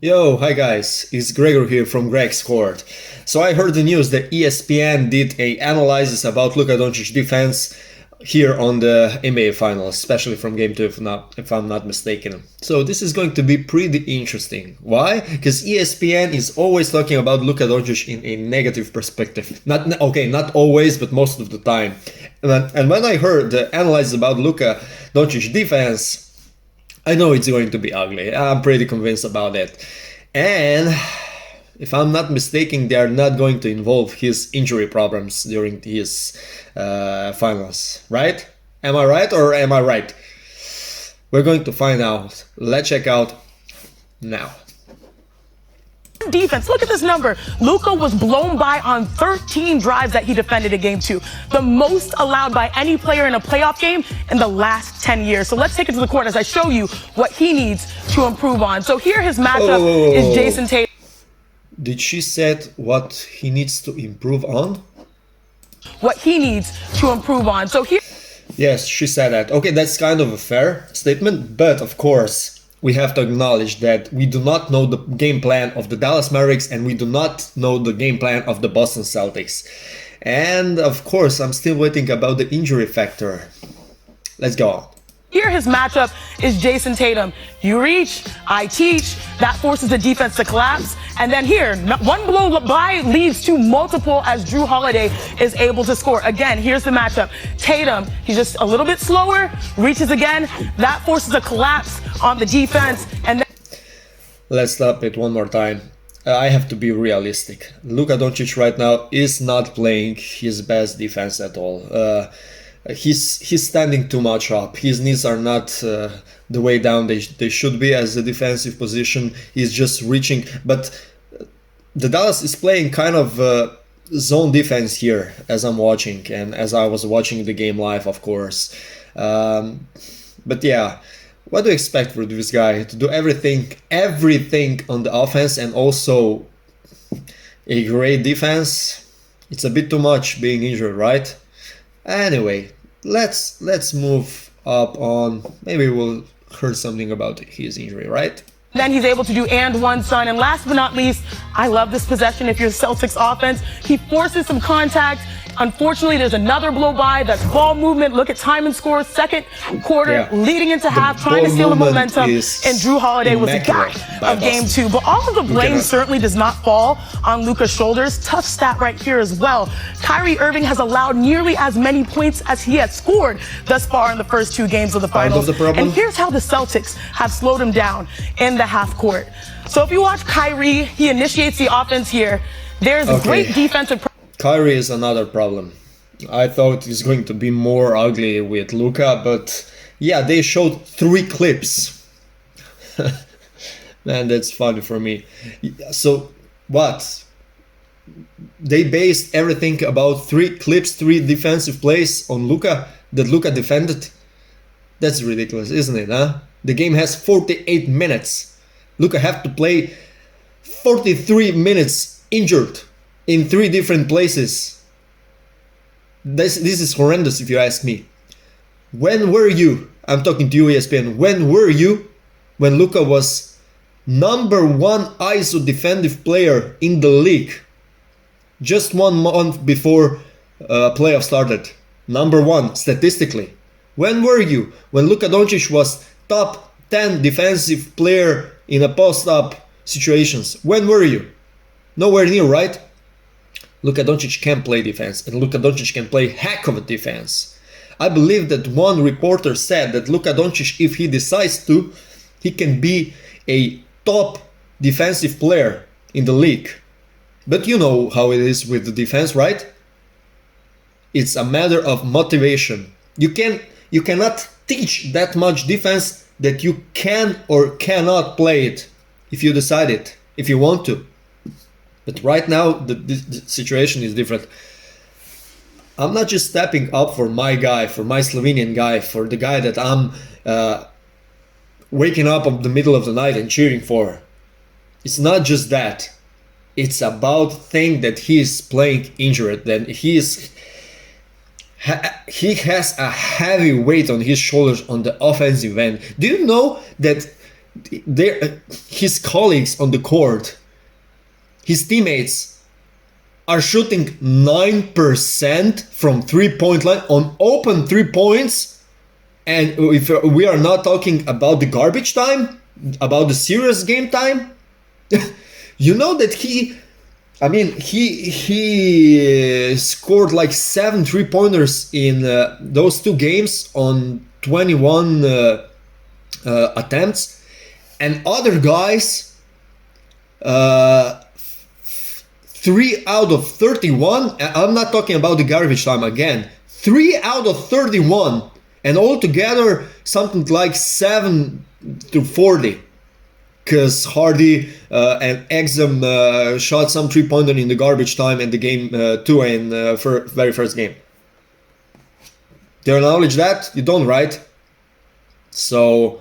Yo, hi guys, it's Gregor here from Greg's Court. So I heard the news that ESPN did a analysis about Luka Doncic defense here on the NBA Finals, especially from Game 2 if I'm not mistaken. So this is going to be pretty interesting. Why? Because ESPN is always talking about Luka Doncic in a negative perspective. Not always, but most of the time. And when I heard the analysis about Luka Doncic defense, I know it's going to be ugly. I'm pretty convinced about it. And if I'm not mistaken, they are not going to involve his injury problems during his finals, right? Am I right or am I right? We're going to find out. Let's check out now. Defense, look at this number. Luka was blown by on 13 drives that he defended in game 2. The most allowed by any player in a playoff game in the last 10 years. So let's take it to the court as I show you what he needs to improve on. So here his matchup is Jason Tatum. Did she said what he needs to improve on? What he needs to improve on. So here. Yes, she said that. Okay, that's kind of a fair statement, but of course, we have to acknowledge that we do not know the game plan of the Dallas Mavericks and we do not know the game plan of the Boston Celtics. And of course, I'm still waiting about the injury factor. Let's go on. Here his matchup is Jason Tatum. You reach, I teach. That forces the defense to collapse. And then here, one blow by leads to multiple as Drew Holiday is able to score. Again, here's the matchup. Tatum, he's just a little bit slower, reaches again. That forces a collapse on the defense. And then let's stop it one more time. I have to be realistic. Luka Doncic right now is not playing his best defense at all. He's standing too much up. His knees are not the way down they should be as a defensive position. He's just reaching. But the Dallas is playing kind of zone defense here as I'm watching and as I was watching the game live, of course. But yeah, what do you expect for this guy to do everything on the offense and also a great defense? It's a bit too much being injured, right? Anyway, let's move up on. Maybe we'll hear something about his injury, right? Then he's able to do and one, son. And last but not least, I love this possession if you're Celtics offense. He forces some contact. Unfortunately, there's another blow by. That's ball movement. Look at time and score. Second quarter, leading into half, trying to steal the momentum. And Drew Holiday was the guy of game 2. But all of the blame certainly does not fall on Luka's shoulders. Tough stat right here as well. Kyrie Irving has allowed nearly as many points as he has scored thus far in the first 2 games of the finals. And here's how the Celtics have slowed him down in the half court. So if you watch Kyrie, he initiates the offense here. There's great defensive. Kyrie is another problem. I thought it's going to be more ugly with Luka, but yeah, they showed 3 clips. Man, that's funny for me. So what? They based everything about 3 clips, 3 defensive plays on Luka that Luka defended? That's ridiculous, isn't it, huh? The game has 48 minutes. Luka have to play 43 minutes injured in 3 different places. This is horrendous if you ask me. When were you? I'm talking to you, ESPN. When were you when Luka was #1 ISO defensive player in the league? Just 1 month before playoff started. #1 statistically. When were you when Luka Doncic was top 10 defensive player in a post-up situations? When were you? Nowhere near, right? Luka Doncic can play defense, and Luka Doncic can play heck of a defense. I believe that one reporter said that Luka Doncic, if he decides to, he can be a top defensive player in the league. But you know how it is with the defense, right? It's a matter of motivation. You cannot teach that much defense that you can or cannot play it if you decide it, if you want to. But right now, the situation is different. I'm not just stepping up for my guy, for my Slovenian guy, for the guy that I'm waking up in the middle of the night and cheering for. It's not just that. It's about thing that he is playing injured, that he has a heavy weight on his shoulders on the offensive end. Do you know that his colleagues on the court, his teammates, are shooting 9% from 3-point line on open 3 points. And if we are not talking about the garbage time, about the serious game time, you know that he scored like 7 3-pointers in those 2 games on 21 attempts, and other guys 3 out of 31. I'm not talking about the garbage time again. 3 out of 31, and altogether something like 7 to 40. Because Hardy and Exum shot some 3-pointer in the garbage time in the game 2 in very first game. Do you acknowledge that? You don't, right? So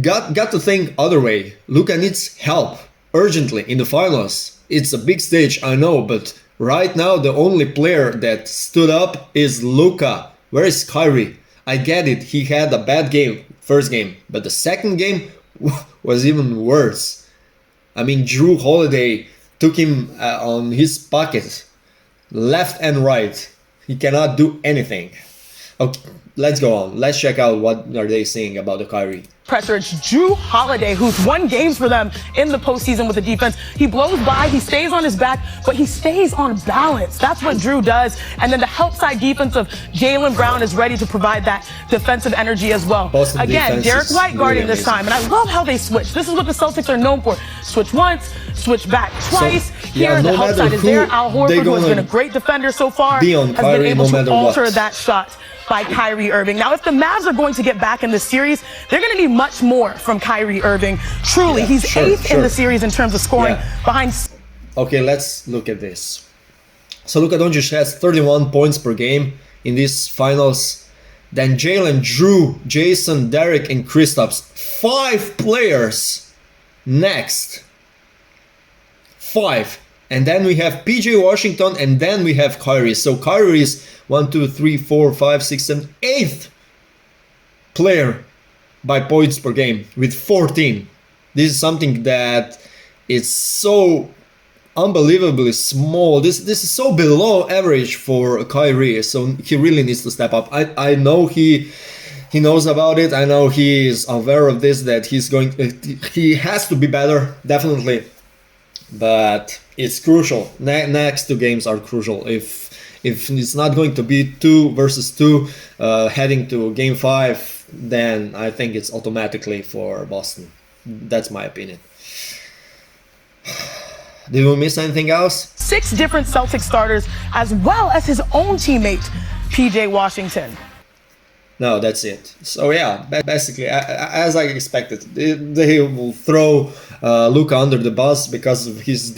got to think other way. Luka needs help urgently in the finals. It's a big stage, I know, but right now the only player that stood up is Luka. Where is Kyrie? I get it, he had a bad game, first game, but the second game was even worse. I mean, Drew Holiday took him on his pocket, left and right. He cannot do anything. Okay, let's go on. Let's check out what are they saying about the Kyrie. Pressure. It's Drew Holiday, who's won games for them in the postseason with the defense. He blows by, he stays on his back, but he stays on balance. That's what Drew does. And then the help side defense of Jaylen Brown is ready to provide that defensive energy as well. Boston Again, Derek White guarding this time. And I love how they switch. This is what the Celtics are known for. Switch once, switch back twice. Here, the help side is there. Al Horford, who has been a great defender so far, has been able to alter that shot by Kyrie Irving. Now, if the Mavs are going to get back in this series, they're going to need much more from Kyrie Irving. Truly, he's eighth in the series in terms of scoring behind. Okay, let's look at this. So Luka Doncic has 31 points per game in these finals. Then Jalen, Drew, Jason, Derek, and Kristaps. 5 players next. 5. And then we have PJ Washington, and then we have Kyrie. So Kyrie is 1, 2, 3, 4, 5, 6, 7, 8th player by points per game with 14. This is something that is so unbelievably small. This is so below average for Kyrie. So he really needs to step up. I know he knows about it. I know he is aware of this, that he has to be better, definitely. But it's crucial. Next 2 games are crucial. If it's not going to be 2 versus 2 heading to game 5, then I think it's automatically for Boston. That's my opinion. Did we miss anything else? 6 different Celtic starters, as well as his own teammate, PJ Washington. No, that's it. So yeah, basically, as I expected, they will throw Luka under the bus because of his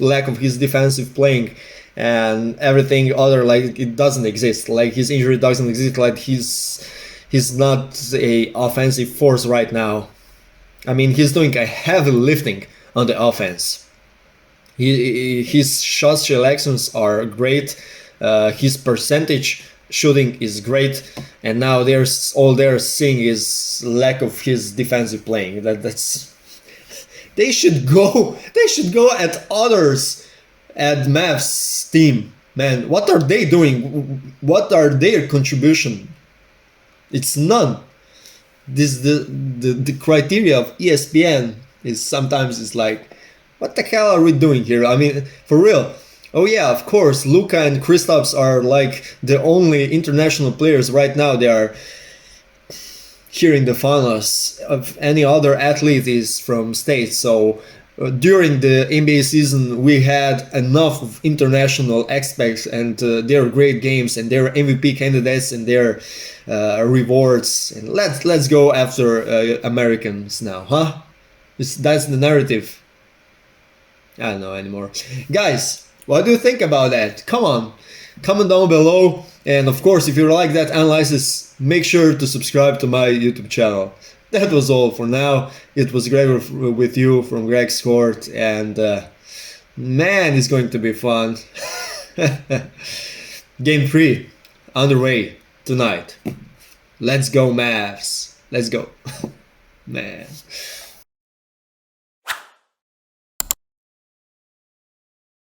lack of his defensive playing and everything other, like it doesn't exist. Like his injury doesn't exist. Like he's not a offensive force right now. I mean, he's doing a heavy lifting on the offense. His shot selections are great. His percentage shooting is great, and now all they're seeing is lack of his defensive playing. That's they should go at others at Mavs team. Man, what are they doing? What are their contribution? It's none. The criteria of ESPN is sometimes like, what the hell are we doing here? I mean, for real. Oh yeah, of course, Luka and Kristaps are like the only international players right now. They are here in the finals. Of any other athlete is from States. So during the NBA season, we had enough of international aspects, and their great games and their MVP candidates and their rewards. And let's go after Americans now, huh? That's the narrative. I don't know anymore, guys. What do you think about that? Come on, comment down below. And of course, if you like that analysis, make sure to subscribe to my YouTube channel. That was all for now. It was great with you from Greg's Court, and man, it's going to be fun. Game 3 underway tonight. Let's go Mavs. Let's go. Man.